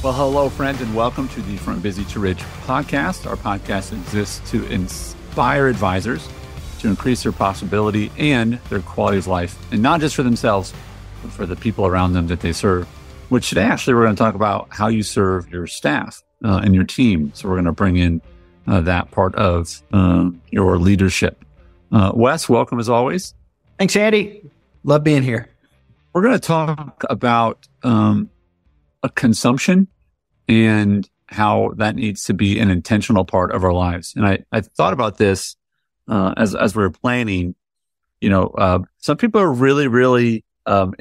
Well, hello, friends, and welcome to the From Busy to Rich podcast. Our podcast exists to inspire advisors to increase their possibility and their quality of life, and not just for themselves, but for the people around them that they serve. Which today, actually, we're going to talk about how you serve your staff and your team. So we're going to bring in that part of your leadership. Wes, welcome as always. Thanks, Andy. Love being here. We're going to talk about consumption and how that needs to be an intentional part of our lives. And I thought about this as we were planning. You know, some people are really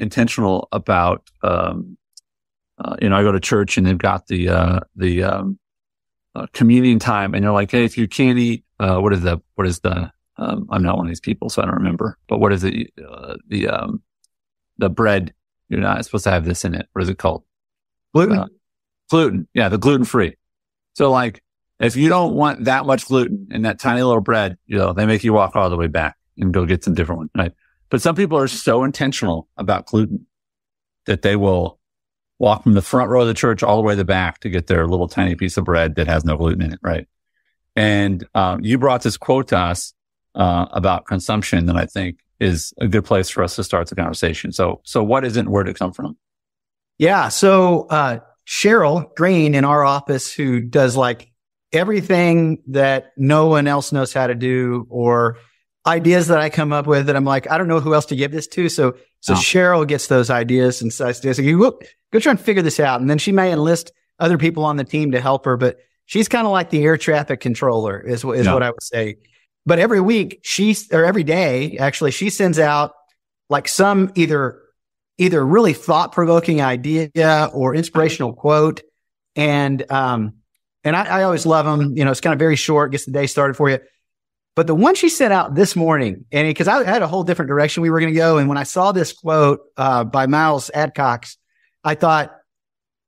intentional about. I go to church and they've got the communion time, and they're like, "Hey, if you can't eat, what is the? I'm not one of these people, so I don't remember. But what is it? The bread, you're not supposed to have this in it. What is it called? Gluten. Yeah, the gluten-free. So like, if you don't want that much gluten in that tiny little bread, you know, they make you walk all the way back and go get some different one, right? But some people are so intentional about gluten that they will walk from the front row of the church all the way to the back to get their little tiny piece of bread that has no gluten in it, right? And you brought this quote to us about consumption that I think is a good place for us to start the conversation. So what is it and where did it come from? Yeah. So Cheryl Green in our office, who does like everything that no one else knows how to do, or ideas that I come up with that I'm like, I don't know who else to give this to. So Cheryl gets those ideas and says, go try and figure this out. And then she may enlist other people on the team to help her, but she's kind of like the air traffic controller is what I would say. But every week every day, actually, she sends out like some either really thought-provoking idea or inspirational quote. And I always love them. You know, it's kind of very short, gets the day started for you. But the one she sent out this morning, and because I had a whole different direction we were going to go. And when I saw this quote by Miles Adcox, I thought,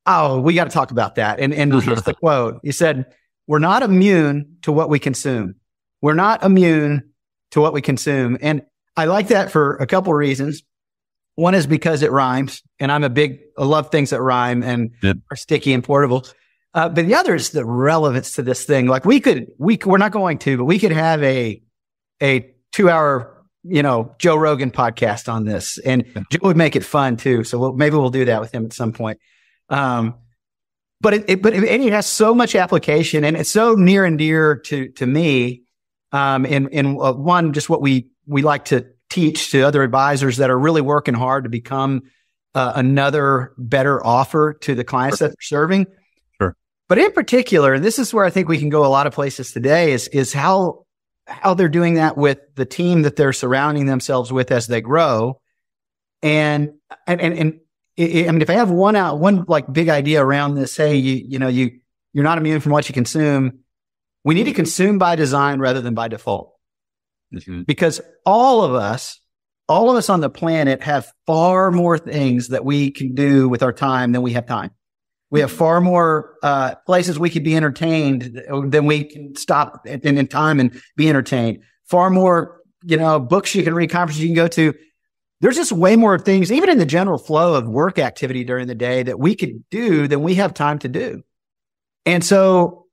oh, we got to talk about that. And here's the quote. He said, "We're not immune to what we consume. We're not immune to what we consume." And I like that for a couple of reasons. One is because it rhymes, and I love things that rhyme and are sticky and portable. But the other is the relevance to this thing. Like we're not going to, but we could have a 2-hour, Joe Rogan podcast on this, and Joe would make it fun too. So maybe we'll do that with him at some point. But it has so much application, and it's so near and dear to me. One, just what we like to teach to other advisors that are really working hard to become another better offer to the clients that they're serving. Sure. But in particular, and this is where I think we can go a lot of places today, is how they're doing that with the team that they're surrounding themselves with as they grow. And I mean, if I have one like big idea around this, hey, you're not immune from what you consume. We need to consume by design rather than by default. Mm-hmm. Because all of us on the planet have far more things that we can do with our time than we have time. We have far more places we could be entertained than we can stop in time and be entertained. Far more, books you can read, conferences you can go to. There's just way more things, even in the general flow of work activity during the day, that we could do than we have time to do. And so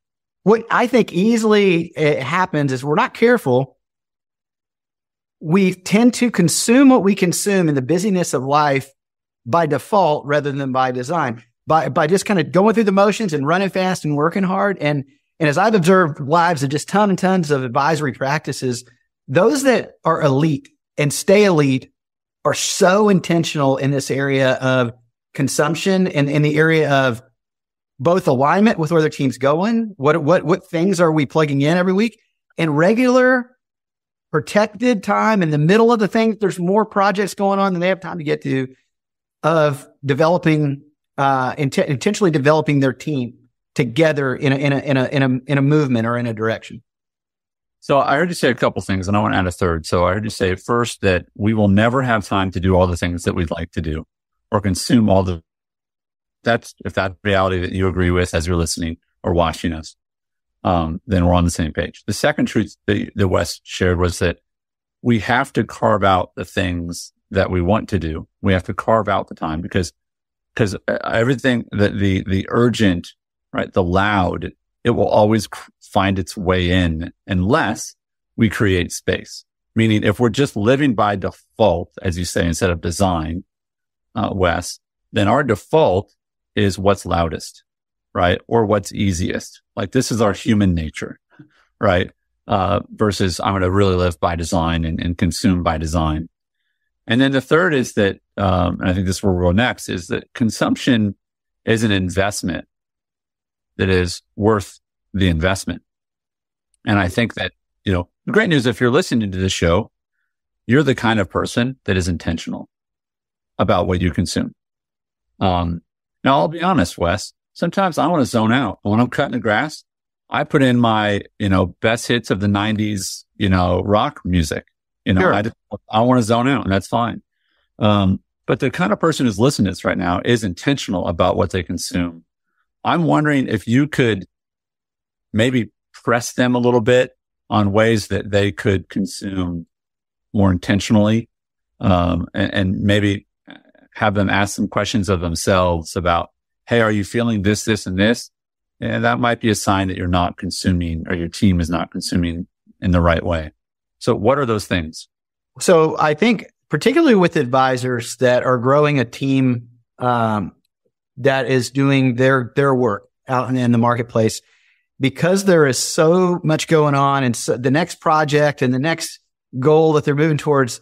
what I think easily happens is we're not careful. We tend to consume what we consume in the busyness of life by default rather than by design, by just kind of going through the motions and running fast and working hard. And as I've observed lives of just tons and tons of advisory practices, those that are elite and stay elite are so intentional in this area of consumption and in the area of both alignment with where their team's going. What things are we plugging in every week, and regular protected time in the middle of the thing. There's more projects going on than they have time to get to, of developing, intentionally developing their team together in a movement or in a direction. So I heard you say a couple things, and I want to add a third. So I heard you say first that we will never have time to do all the things that we'd like to do or consume all the. If that's reality that you agree with as you're listening or watching us, then we're on the same page. The second truth that Wes shared was that we have to carve out the things that we want to do. We have to carve out the time, because because everything the urgent, right, the loud, it will always find its way in unless we create space. Meaning, if we're just living by default, as you say, instead of design, Wes, then our default is what's loudest, right? Or what's easiest. Like, this is our human nature, right? Versus I'm going to really live by design and consume by design. And then the third is that, and I think this is where we'll go next, is that consumption is an investment that is worth the investment. And I think that, the great news, if you're listening to this show, you're the kind of person that is intentional about what you consume. Now, I'll be honest, Wes, sometimes I want to zone out. When I'm cutting the grass, I put in my, best hits of the 90s, rock music. Sure. I want to zone out, and that's fine. But the kind of person who's listening to this right now is intentional about what they consume. I'm wondering if you could maybe press them a little bit on ways that they could consume more intentionally, and maybe have them ask some questions of themselves about, hey, are you feeling this, this, and this? And that might be a sign that you're not consuming, or your team is not consuming in the right way. So what are those things? So I think particularly with advisors that are growing a team that is doing their work out in the marketplace, because there is so much going on and so the next project and the next goal that they're moving towards,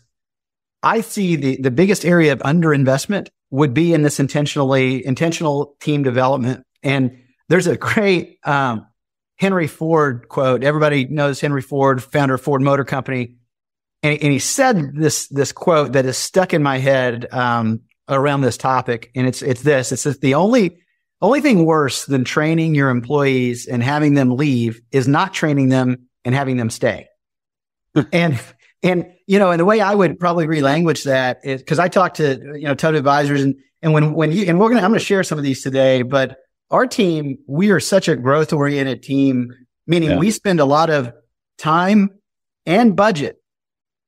I see the biggest area of underinvestment would be in this intentional team development. And there's a great Henry Ford quote. Everybody knows Henry Ford, founder of Ford Motor Company. And he said this quote that is stuck in my head around this topic. And it's this. It says, the only thing worse than training your employees and having them leave is not training them and having them stay. and the way I would probably relanguage that is, because I talk to, a ton of advisors, and when I'm going to share some of these today, but our team, we are such a growth oriented team, meaning we spend a lot of time and budget.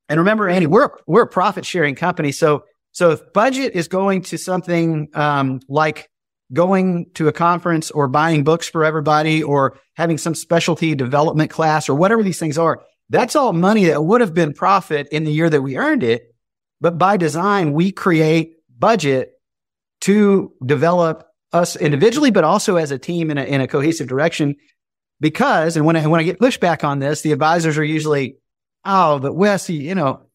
And remember, Andy, we're a profit sharing company. So if budget is going to something, like going to a conference or buying books for everybody or having some specialty development class or whatever these things are, that's all money that would have been profit in the year that we earned it. But by design, we create budget to develop us individually, but also as a team in a cohesive direction. Because, and when I get pushback on this, the advisors are usually, oh, but Wes,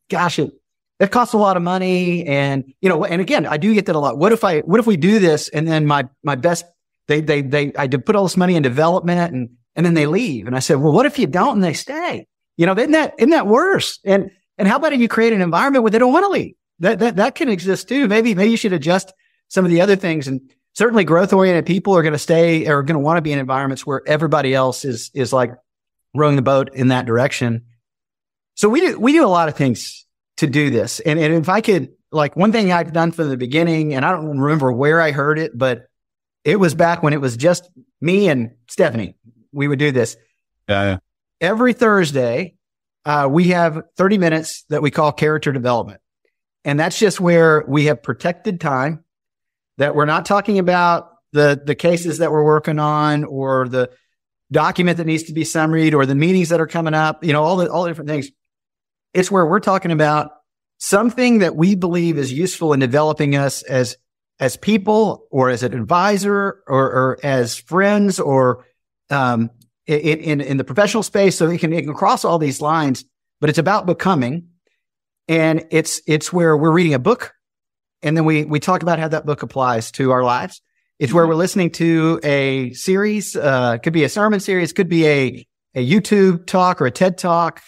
gosh, it costs a lot of money. And, and again, I do get that a lot. What if we do this and then my best, I did put all this money in development and then they leave. And I said, well, what if you don't and they stay? Isn't that worse? And how about if you create an environment where they don't want to leave? That can exist too. Maybe you should adjust some of the other things. And certainly growth oriented people are going to stay or going to want to be in environments where everybody else is like rowing the boat in that direction. So we do a lot of things to do this. And if I could, like, one thing I've done from the beginning, and I don't remember where I heard it, but it was back when it was just me and Stephanie. We would do this. Yeah. Every Thursday, we have 30 minutes that we call character development. And that's just where we have protected time, that we're not talking about the cases that we're working on or the document that needs to be summaried or the meetings that are coming up, all the different things. It's where we're talking about something that we believe is useful in developing us as people or as an advisor or as friends or in the professional space. So it can cross all these lines, but it's about becoming. And it's where we're reading a book. And then we talk about how that book applies to our lives. It's where we're listening to a series, could be a sermon series, could be a YouTube talk or a TED talk,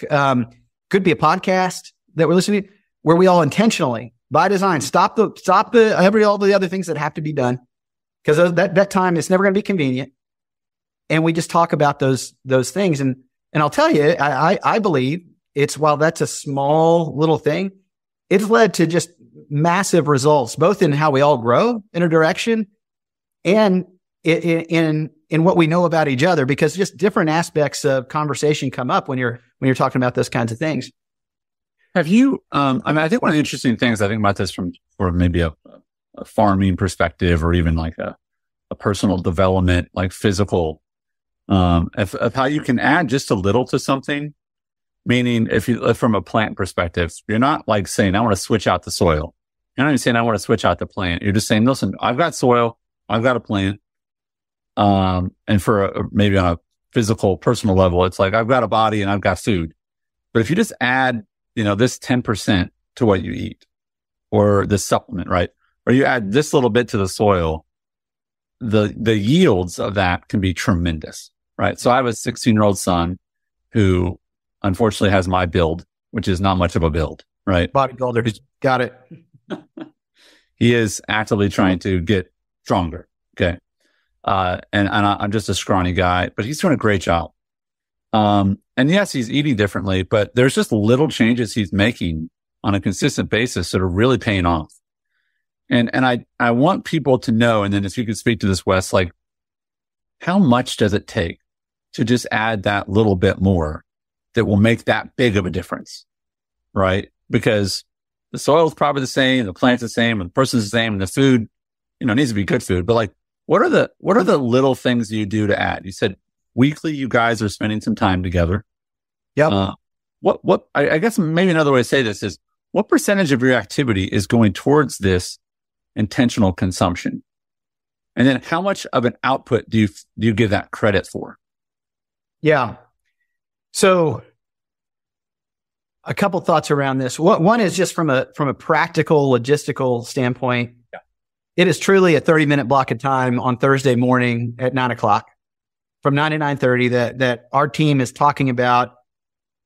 could be a podcast that we're listening to, where we all intentionally, by design, stop all the other things that have to be done, because that time is never going to be convenient. And we just talk about those things. And I'll tell you, I believe while that's a small little thing, it's led to just massive results, both in how we all grow in a direction and in what we know about each other, because just different aspects of conversation come up when you're talking about those kinds of things. Have you, I think one of the interesting things I think about this from maybe a farming perspective, or even like a personal development, like physical, of how you can add just a little to something. Meaning, if from a plant perspective, you're not like saying, I want to switch out the soil. You're not even saying, I want to switch out the plant. You're just saying, listen, I've got soil, I've got a plant. And for maybe on a physical, personal level, it's like, I've got a body and I've got food. But if you just add, this 10% to what you eat, or the supplement, right? Or you add this little bit to the soil, the yields of that can be tremendous, right? So I have a 16-year-old son who unfortunately has my build, which is not much of a build, right? Bodybuilder. Got it. He is actively trying to get stronger. Okay. And I'm just a scrawny guy, but he's doing a great job. And yes, he's eating differently, but there's just little changes he's making on a consistent basis that are really paying off. And I want people to know, and then if you could speak to this, Wes, like, how much does it take to just add that little bit more that will make that big of a difference, right? Because the soil is probably the same, the plant's the same, and the person's the same, and the food, needs to be good food. But like, what are the little things you do to add? You said weekly, you guys are spending some time together. Yep. I guess maybe another way to say this is, what percentage of your activity is going towards this intentional consumption? And then how much of an output do you give that credit for? Yeah. So a couple thoughts around this. One is just from a practical, logistical standpoint. Yeah. It is truly a 30-minute block of time on Thursday morning at 9:00 from 9 to 9:30 that our team is talking about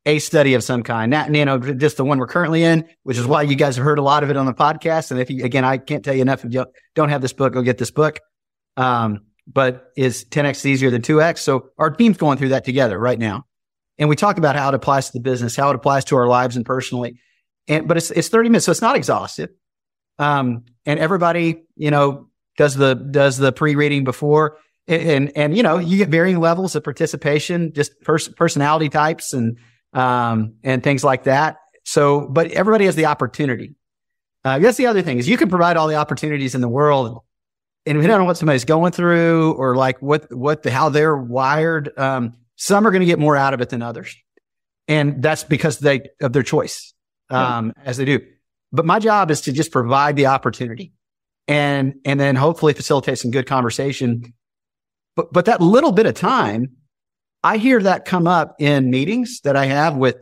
a study of some kind. Not, just the one we're currently in, which is why you guys have heard a lot of it on the podcast. And again, I can't tell you enough. If you don't have this book, go get this book. But is 10x easier than 2x? So our team's going through that together right now. And we talk about how it applies to the business, how it applies to our lives and personally. But it's 30 minutes, so it's not exhaustive. And everybody, does the pre-reading before, and you get varying levels of participation, just personality types and things like that. So, but everybody has the opportunity. That's the other thing, is you can provide all the opportunities in the world, and we don't know what somebody's going through or like how they're wired. Some are going to get more out of it than others. And that's because of their choice, as they do. But my job is to just provide the opportunity and then hopefully facilitate some good conversation. But that little bit of time, I hear that come up in meetings that I have with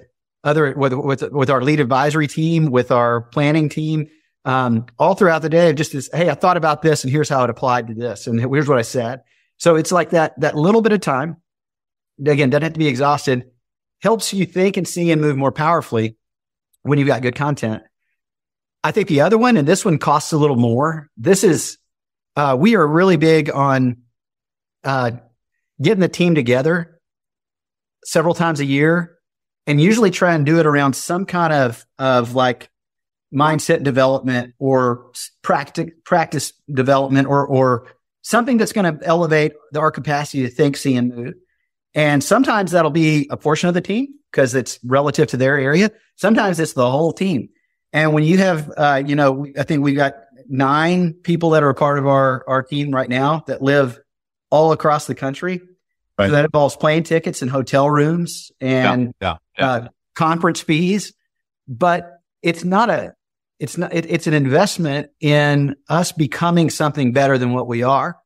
our lead advisory team, with our planning team, all throughout the day. Just as, hey, I thought about this and here's how it applied to this. And here's what I said. So it's like that little bit of time, again, doesn't have to be exhausted, helps you think and see and move more powerfully when you've got good content. I think the other one, and this one costs a little more. This is, we are really big on, getting the team together several times a year, and usually try and do it around some kind of like mindset development or practice development or something that's going to elevate our capacity to think, see, and move. And sometimes that'll be a portion of the team because it's relative to their area. Sometimes it's the whole team. And when you have, I think we've got 9 people that are a part of our team right now that live all across the country. Right. So that involves plane tickets and hotel rooms and conference fees. But it's an investment in us becoming something better than what we are.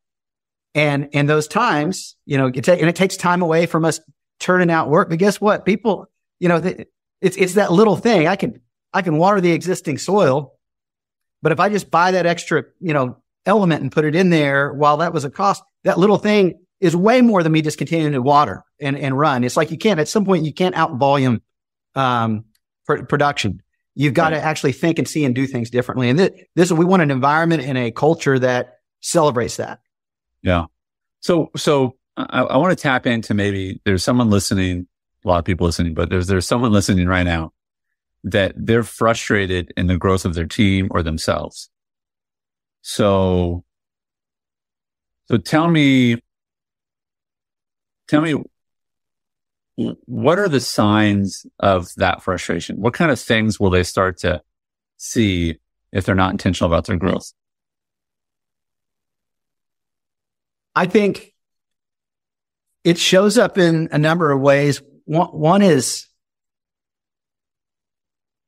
And those times, it takes time away from us turning out work. But guess what? People, it's that little thing. I can water the existing soil, but if I just buy that extra, element and put it in there, while that was a cost, that little thing is way more than me just continuing to water and run. It's like at some point you can't out volume production. You've got to actually think and see and do things differently. And we want an environment and a culture that celebrates that. Yeah. So I want to tap into, maybe there's someone listening, a lot of people listening, but there's someone listening right now that they're frustrated in the growth of their team or themselves. So tell me, what are the signs of that frustration? What kind of things will they start to see if they're not intentional about their growth? I think it shows up in a number of ways. One is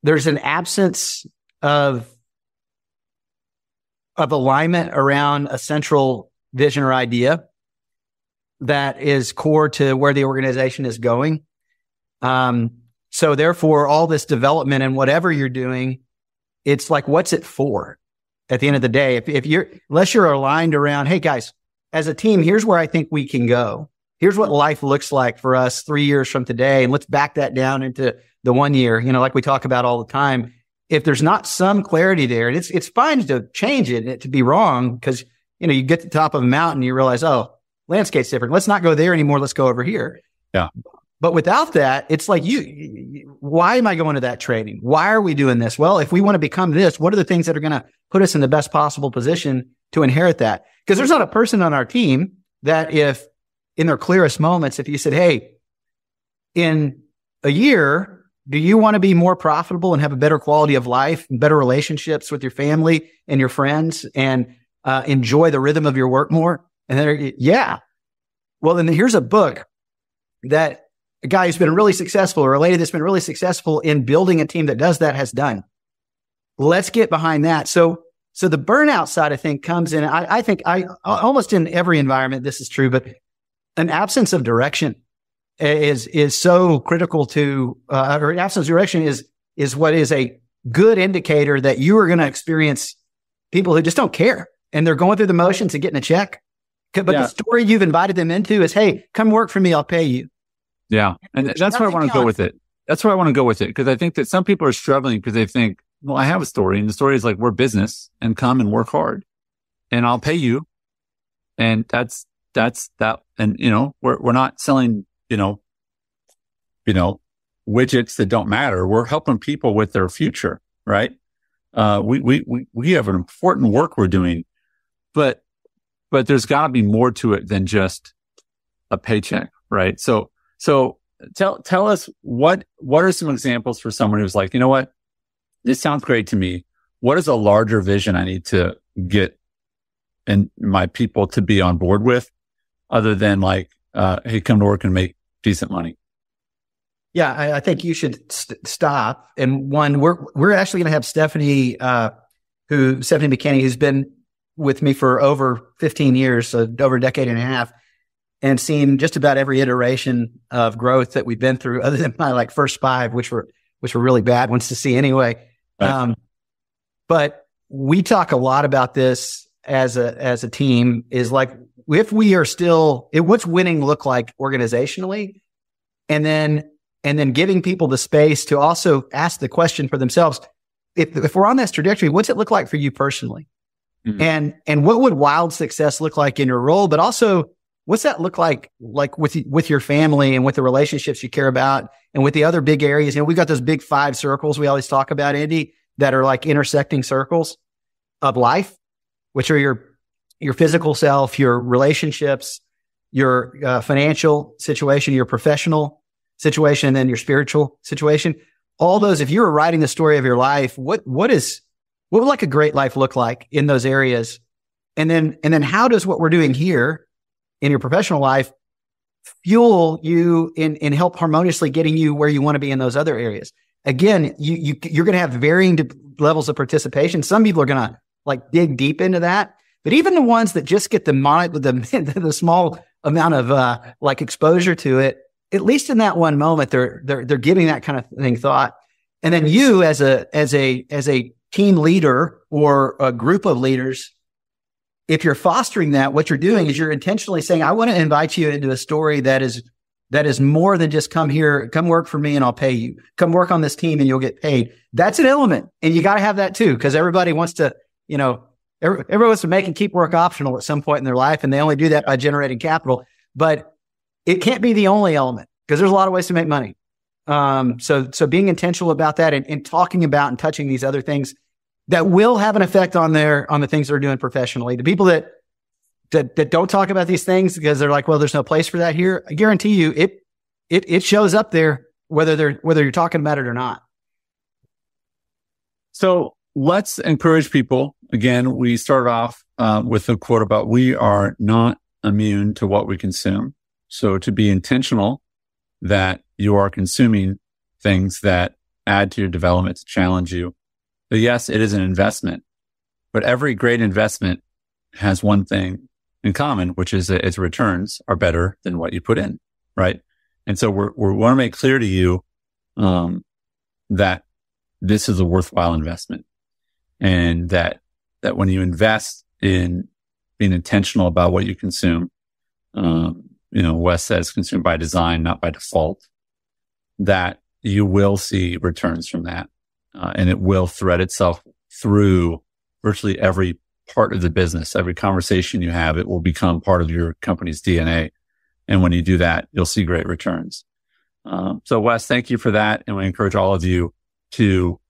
there's an absence of alignment around a central vision or idea that is core to where the organization is going. So therefore, all this development and whatever you're doing, it's like, what's it for? At the end of the day, unless you're aligned around, hey guys, as a team, here's where I think we can go. Here's what life looks like for us 3 years from today. And let's back that down into the 1 year, like we talk about all the time. If there's not some clarity there, and it's fine to change it to be wrong, because, you get to the top of a mountain, you realize, oh, landscape's different. Let's not go there anymore. Let's go over here. Yeah. But without that, it's like why am I going to that training? Why are we doing this? Well, if we want to become this, what are the things that are going to put us in the best possible position to inherit that? Because there's not a person on our team that if in their clearest moments, if you said, hey, in a year, do you want to be more profitable and have a better quality of life and better relationships with your family and your friends and enjoy the rhythm of your work more? And then, yeah. Well, then here's a book that a guy who's been really successful or a lady that's been really successful in building a team that does that has done. Let's get behind that. So the burnout side, I think, comes in. I think almost in every environment, this is true, but an absence of direction is so critical to, or absence of direction is what is a good indicator that you are going to experience people who just don't care and they're going through the motions and getting a check. But the story you've invited them into is, hey, come work for me. I'll pay you. Yeah. And that's where I want to go with it. That's where I want to go with it. Because I think that some people are struggling because they think, well, I have a story and the story is like, we're business and come and work hard and I'll pay you. And that's that. And, we're not selling, widgets that don't matter. We're helping people with their future, right? We have an important work we're doing, but there's got to be more to it than just a paycheck, right? So tell us what are some examples for someone who's like, you know what, this sounds great to me. What is a larger vision I need to get and my people to be on board with, other than like, hey, come to work and make decent money? Yeah, I think you should stop. And one, we're actually going to have Stephanie McKinney, who's been with me for over 15 years, so over a decade and a half, and seen just about every iteration of growth that we've been through, other than my first 5, which were really bad ones to see anyway. Right. But we talk a lot about this as a team, is like, if we are still, what's winning look like organizationally, and then giving people the space to also ask the question for themselves. If we're on this trajectory, what's it look like for you personally? Mm-hmm. And what would wild success look like in your role? But also, what's that look like with your family and with the relationships you care about and with the other big areas? We've got those big 5 circles we always talk about, Andy, that are like intersecting circles of life, which are your physical self, your relationships, your financial situation, your professional situation, and then your spiritual situation. All those, if you were writing the story of your life, what would like a great life look like in those areas? And then how does what we're doing here in your professional life fuel you in help harmoniously getting you where you want to be in those other areas? Again, you're going to have varying levels of participation. Some people are going to dig deep into that, but even the ones that just get the small amount of exposure to it, at least in that one moment, they're giving that kind of thing thought. And then you as a team leader or a group of leaders, if you're fostering that, what you're doing is you're intentionally saying, I want to invite you into a story that is more than just come work for me and I'll pay you. Come work on this team and you'll get paid. That's an element. And you got to have that too, because everybody wants to, everybody wants to make and keep work optional at some point in their life. And they only do that by generating capital. But it can't be the only element, because there's a lot of ways to make money. So being intentional about that and talking about and touching these other things that will have an effect on the things they're doing professionally. The people that don't talk about these things because they're like, well, there's no place for that here. I guarantee you it shows up there, whether you're talking about it or not. So let's encourage people. Again, we started off with a quote about, we are not immune to what we consume. So to be intentional that you are consuming things that add to your development to challenge you. But yes, it is an investment, but every great investment has one thing in common, which is that its returns are better than what you put in, right? And so we want to make clear to you that this is a worthwhile investment, and that when you invest in being intentional about what you consume, Wes says consume by design, not by default, that you will see returns from that. And it will thread itself through virtually every part of the business. Every conversation you have, it will become part of your company's DNA. And when you do that, you'll see great returns. So Wes, thank you for that. And we encourage all of you to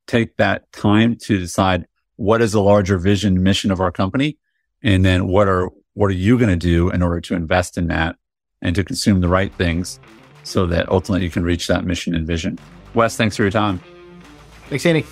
take that time to decide what is the larger vision, mission of our company, and then what are you going to do in order to invest in that and to consume the right things so that ultimately you can reach that mission and vision. Wes, thanks for your time. Thanks, Andy.